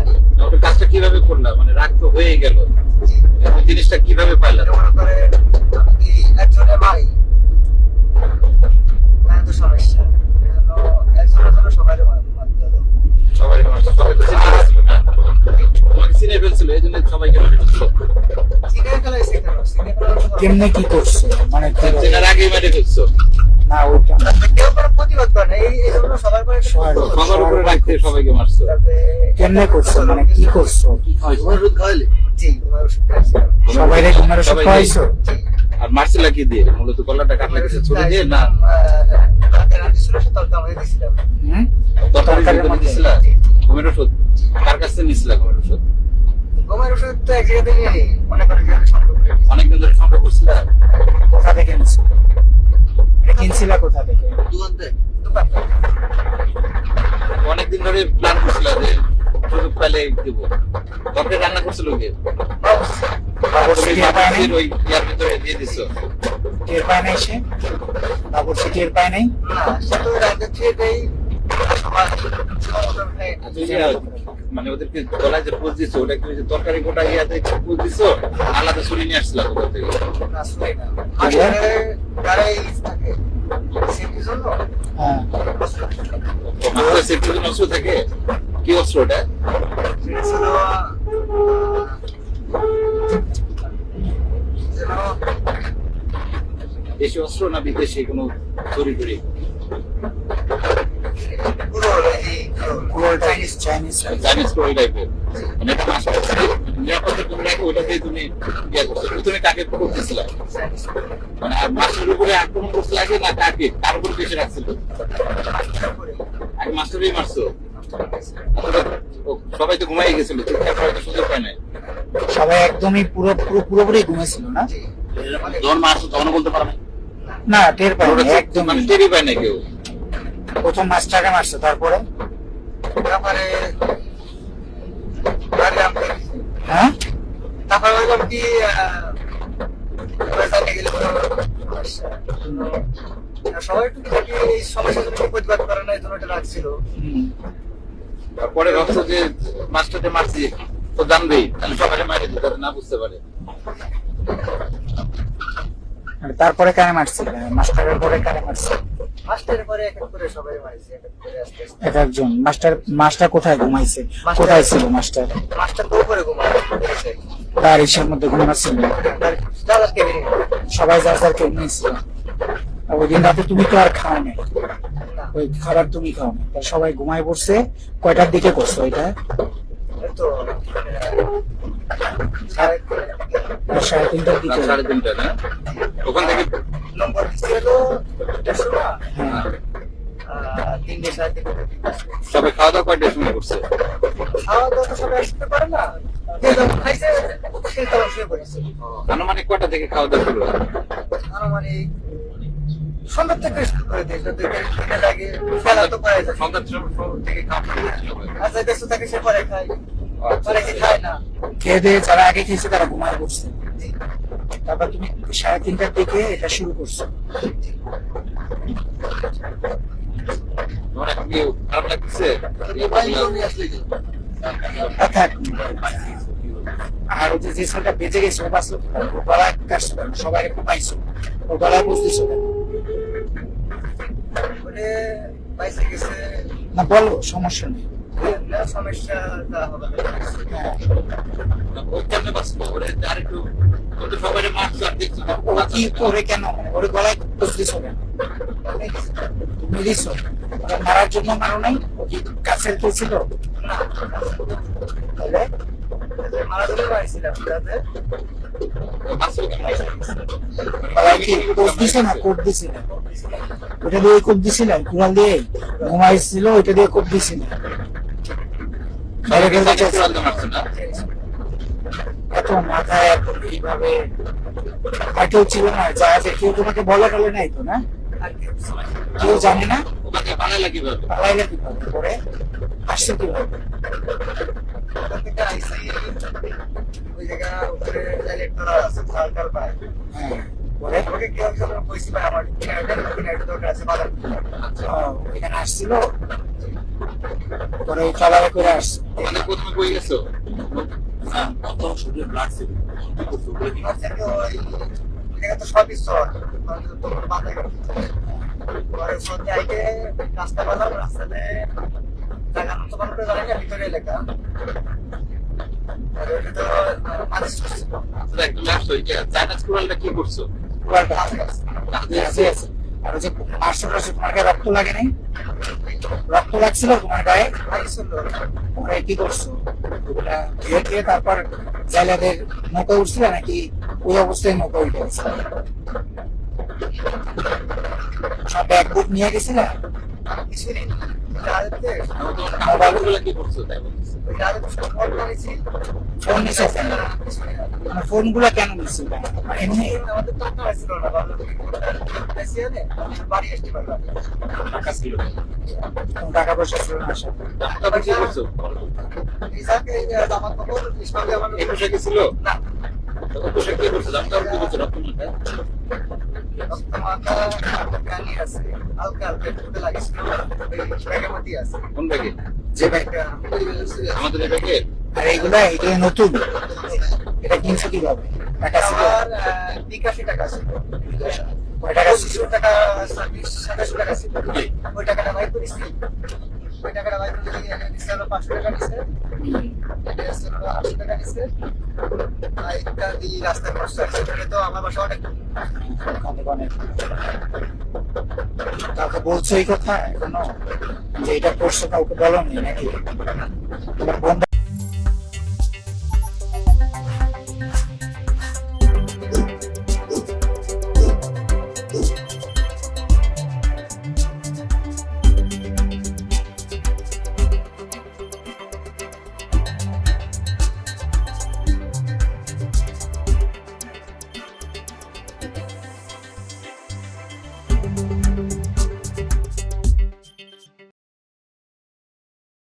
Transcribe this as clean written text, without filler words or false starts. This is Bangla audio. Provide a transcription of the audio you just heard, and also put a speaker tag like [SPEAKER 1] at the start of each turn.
[SPEAKER 1] জানি।
[SPEAKER 2] ওটা কাজটা কিভাবে করলাম, মানে রাগ তো হয়ে গেল,
[SPEAKER 1] জি।
[SPEAKER 2] জিনিসটা কিভাবে পাইলাম?
[SPEAKER 1] মনে করে আপনি একজনের ভাই, তাহলে তো সমস্যা। এজন্য একজনের জন্য সবাইকে মানতে হলো।
[SPEAKER 2] সবাই সবাই তো চিনে ফেলছিল না, তোমাকে চিনে ফেলছিল, এই জন্য সবাইকে মেরে ফেলছিল।
[SPEAKER 1] চিনে ফেলাইছে কেন? চিনে ফেলার কোনো
[SPEAKER 3] কেমনে কি করছে মানে কিভাবে?
[SPEAKER 2] চেনার আগেই মেরে ফেলছো,
[SPEAKER 3] না ওইটা না।
[SPEAKER 1] কেউ কোনো প্রতিবাদ করে না, এই জন্য সবার করে একটা
[SPEAKER 3] সবার-
[SPEAKER 1] প্রতিবাদ।
[SPEAKER 2] সবার উপরে রাখতে সবাইকে মারছো।
[SPEAKER 1] তারপরে
[SPEAKER 3] কেমনে করছো মানে কি করছো?
[SPEAKER 1] ওষুধ খাওয়াইলে? জি, ঘুমের ওষুধ খাইছি।
[SPEAKER 3] সবাই রে ঘুমের ওষুধ
[SPEAKER 2] সবাই
[SPEAKER 3] খাওয়াইছো?
[SPEAKER 1] জি।
[SPEAKER 2] আর মারছিলা কি দিয়ে? মূলত গলাটা কাটলা কিছু ছুরি দিয়ে না
[SPEAKER 1] রাতে রাতে ছিল সে তরকা আমাকে দিয়েছিলাম।
[SPEAKER 3] হুম?
[SPEAKER 2] তরকারির
[SPEAKER 3] তরকারির
[SPEAKER 2] ভিতরে
[SPEAKER 3] মধ্যে?
[SPEAKER 2] দিছিলা? ঘুমের ওষুধ কার কাছ থেকে নিছিলা? ঘুমের ওষুধ
[SPEAKER 1] ঘুমের ওষুধ তো এক জায়গা থেকে নিই, মনে করেন যে সংগ্রহ করে নিই।
[SPEAKER 2] অনেকদিন ধরে সংগ্রহ করছিলা?
[SPEAKER 3] কোথা থেকে নিছো? এটা কিনছিলা কোথা থেকে?
[SPEAKER 1] দোকান থেকে। দোকান থেকে।
[SPEAKER 2] অনেকদিন ধরে প্ল্যান করছিলা যে সুযোগ পাইলে দিব। তরকারি রান্না করছিল কে?
[SPEAKER 3] বাবুর্চি টের পায় নাই?
[SPEAKER 2] ওই ইয়ার ভিতরে দিয়ে দিছো।
[SPEAKER 3] টের পায় নাই সে? বাবুর্চি টের পায় নাই?
[SPEAKER 1] না, সে তো রাতে খেয়ে দেই, সবার সময় মতো খাই।
[SPEAKER 2] আচ্ছা, ওই যে মানে ওদেরকে গলায় যে পোজ দিছো, ওটা কি ওই যে তরকারি গোটা ইয়াতে পোজ দিছো, আলাদা ছুরি নিয়ে আসছিলা কোথা থেকে?
[SPEAKER 1] না, শুই না। আসলে গাড়ি থাকে। সেটির জন্য
[SPEAKER 3] হ্যাঁ।
[SPEAKER 2] মাথায় সেফটির জন্য অস্ত্র থাকে? কি অস্ত্র ওটা?
[SPEAKER 1] সেটা ছিল যেন
[SPEAKER 2] দেশি অস্ত্র না বিদেশি কোনো ছুরি টুরি?
[SPEAKER 1] পুরো এই
[SPEAKER 3] কুড়োল চাইনিজ চাইনিজ
[SPEAKER 2] চাইনিজ টুরি টাইপের, মানে এটা মাস নিরাপত্তা তুমি রাখো, ওটাতে তুমি ইয়ে করছো। তুমি কাকে করতেছিলা? মানে আর মাস্টারের উপরে আক্রমণ করতে লাগে না কাকে, কার উপর বেশি রাখছিল? আগে মাস্টারই মারছো? ও, সবাই তো ঘুমাই গেছিল, চিৎকার করার তো সুযোগ পায় নাই।
[SPEAKER 3] সবাই একদমই পুরোপুরি ঘুমেছিল না?
[SPEAKER 2] যখন মারছো তখন বলতে পারো না?
[SPEAKER 3] না টের পায়
[SPEAKER 2] ওটা
[SPEAKER 3] না
[SPEAKER 2] তো
[SPEAKER 3] একদম।
[SPEAKER 2] মানে টেরই পায় না কেউ।
[SPEAKER 3] প্রথম মাছটাকে মারছো তারপরে?
[SPEAKER 1] তারপরে গাড়ি আমি
[SPEAKER 3] হ্যাঁ?
[SPEAKER 1] তারপরে বললাম কি জানিয়ে গেলে কোনো সমস্যা। সবাই একটু দেখি এই সমস্যার জন্য প্রতিবাদ করে না, এই জন্য এটা রাখছিল।
[SPEAKER 3] হুম।
[SPEAKER 2] পরে ভাবছো যে মাস্টারকে মারছি তো জানবেই, তাহলে সবাই মারে দিতে না বুঝতে পারে।
[SPEAKER 3] আর তারপরে কারে মারছিল? মাস্টারের পরে কারে মারছিল?
[SPEAKER 1] মাস্টারের পরে এক এক করে সবাই মারিছে, এক এক করে আস্তে আস্তে।
[SPEAKER 3] এক একজন। মাস্টার কোথায় ঘুমাইছে?
[SPEAKER 1] মাস্টার-
[SPEAKER 3] কোথায় ছিল মাস্টার?
[SPEAKER 1] মাস্টার তো উপরে ঘুমায় গেছে।
[SPEAKER 3] তার ইসের মধ্যে ঘুমাচ্ছিল?
[SPEAKER 1] তার জালার কেবিনে।
[SPEAKER 3] সবাই যার যার কেউ নিয়েছিল। আর ওই দিন রাতে তুমি তো আর খাও নাই,
[SPEAKER 1] না,
[SPEAKER 3] ওই খাবার তুমি খাও না, তা সবাই ঘুমায় পড়ছে। কয়টার দিকে করছো এটা?
[SPEAKER 1] এই তো সাড়ে
[SPEAKER 3] আর 3:30টার দিকে?
[SPEAKER 2] রাত 3:30 না? ওখান থেকে
[SPEAKER 1] নম্বর দিচ্ছিল তো 150 না,
[SPEAKER 3] হ্যাঁ।
[SPEAKER 1] 3টে 3:30।
[SPEAKER 2] সবাই খাওয়া দাওয়া কয়টার সময় করছে?
[SPEAKER 1] খাওয়া দাওয়া তো সবাই আসতে পারে না, যে যখন খাইছে সে তখন শুয়ে পড়েছে।
[SPEAKER 2] আনুমানিক কয়টা থেকে খাওয়া দাওয়া শুরু হয়?
[SPEAKER 1] আনুমানিক সন্ধ্যা থেকে শুরু করে দিই, যদি কিনে লাগে খেলা তো পারে যায়।
[SPEAKER 2] সন্ধ্যার সময় থেকে খাওয়া শুরু হয়।
[SPEAKER 1] আর যে ব্যস্ত থাকে সে পরে খায়, পরে কি খায় না।
[SPEAKER 3] খেয়ে দিয়ে যারা আগে খেয়েছে তারা ঘুমায় পড়ছে। তারপর তুমি 3:30টার দিকে এটা শুরু করছো।
[SPEAKER 2] তোমার এখন কি খারাপ লাগতেছে?
[SPEAKER 3] অর্থাৎ আর ওই যে ছেলেটা বেঁচে গেছে ও বাঁচলো কোথায়? ও গলায় কাটছো কেন? সবাই ঘুমাইছো, ও গলায় বুঝতেছো কেন?
[SPEAKER 1] বলে পাইছে গেছে,
[SPEAKER 3] না বলো, সমস্যা নেই।
[SPEAKER 1] না সমস্যাটা হবে না।
[SPEAKER 3] হ্যাঁ।
[SPEAKER 2] ও কেমনে বাঁচলো? ওরে আরেকটু ও তো সবাই মারছো আর দেখছো না।
[SPEAKER 3] ও কি করে কেন? ওর গলায় বুঝতেছো কেন? তুমি দিছো? ওরা মারার জন্য মারো নাই? ও কি কাছের কে ছিল?
[SPEAKER 1] না,
[SPEAKER 3] তাহলে
[SPEAKER 1] মারা ধরে পাইছিলাম তাতে।
[SPEAKER 2] বাঁচলো কেমনে?
[SPEAKER 3] গলায় কি কোপ দিছে না কোপ দিছে না? ওটা দিয়ে কোপ দিছিলেন? কুড়াল দিয়ে ঘুমাইছিল, ওইটা দিয়ে কোপ দিছিল?
[SPEAKER 2] সবাইকে চাইনিজ কুড়াল দিয়ে মারছো না?
[SPEAKER 3] এত মাথায় এত এইভাবে আর কেউ ছিল না? জাহাজে কেউ তোমাকে বলা টলে নাই তো? না,
[SPEAKER 1] আর কি
[SPEAKER 3] কেউ জানে না?
[SPEAKER 2] ওখানে পালাইলা কিভাবে?
[SPEAKER 3] পালাইলে কিভাবে? পরে আসছে কিভাবে?
[SPEAKER 1] ওখান থেকে আইসি ওই জায়গা উপরে ইলেকট্রন আছে, সার্কার পায়।
[SPEAKER 3] হ্যাঁ, পরে
[SPEAKER 1] ওকে কেউ একজন কইছি ভাই আমার একটা দরকার আছে বাজার।
[SPEAKER 3] এখানে আসছিল, পরে ট্রলারে করে আসছে।
[SPEAKER 2] আমাদের প্রথমে কই গেছো
[SPEAKER 4] কত শরীরে ব্লাড ছিল কি করছো ওগুলো কি
[SPEAKER 1] আর থেকে ওই জায়গা তো সবই চর তোমার মাথায় পরে সন্ধ্যে আইতে রাস্তা পেলাম রাস্তাতে জায়গা মতো কোনো করে জানি না ভিতরে এলাকা আর ওটা তো মানুষ ছিল
[SPEAKER 2] আপনারা একদম লাস্ট হয়ে গেছে চাইনা স্কুলটা কি করছো
[SPEAKER 3] কুয়াটা
[SPEAKER 2] কাছে
[SPEAKER 3] আছে আছে। আর ওই যে আশেপাশে তোমার গায়ে রক্ত লাগে নাই? রক্ত লাগছিল তোমার গায়ে?
[SPEAKER 1] আইছিল
[SPEAKER 3] তোমরা কি করছো? ওগুলা ধুয়ে দিয়ে তারপর জেলেদের নৌকা উঠছিল নাকি ওই অবস্থায় নৌকা উঠে গেছিল? সব ব্যাগ বুক নিয়ে গেছিলে?
[SPEAKER 1] কিছু নেই রাতে
[SPEAKER 2] মোবাইলগুলো কি করছো তাই বলতেছে
[SPEAKER 1] ওই রাতে ফোন করেছি
[SPEAKER 3] ফোন নিছে কেন? মানে ফোন গুলা কেন নিচ্ছে? এমনি
[SPEAKER 1] আমাদের তো টাকা ছিল না ভাবলাম এসে এনে বাড়ি আসতে পারলাম
[SPEAKER 4] টাকা ছিল
[SPEAKER 3] কোনো টাকা পয়সা ছিল না আসলে।
[SPEAKER 2] তারপর কি করছো
[SPEAKER 1] রিজাকে জামা কাপড় ইসমাকে আমার
[SPEAKER 2] একুশে কি ছিল
[SPEAKER 1] না
[SPEAKER 2] একুশে কি করছো দামটা কি করছো রক্ত
[SPEAKER 1] মাথা কানি আছে হালকা হালকা একটু লাগিয়েছিল ওই ব্যাগের মধ্যে আছে
[SPEAKER 2] কোন ব্যাগে
[SPEAKER 3] যে ব্যাগ
[SPEAKER 2] আমাদের এই ব্যাগে
[SPEAKER 3] আর এইগুলা এটা নতুন, এটা কিনছো কিভাবে? টাকা ছিল?
[SPEAKER 1] আমার 81 টাকা ছিল
[SPEAKER 3] কয় টাকা ছিল?
[SPEAKER 1] 25 টাকা 27 টাকা ছিল ওই টাকাটা বাইর করেছি ওই টাকাটা বাইর করে দিচ্ছে 500 টাকা নিছে এটা হচ্ছে 800 টাকা নিছে আর এটা দিয়ে রাস্তায় খরচ আছে এটা তো আমার বাসা অনেক
[SPEAKER 3] অনেক অনেক। কাউকে বলছো এই কথা এখনো যে এটা করছো? কাউকে বলো নি নাকি? তোমার বন্ধু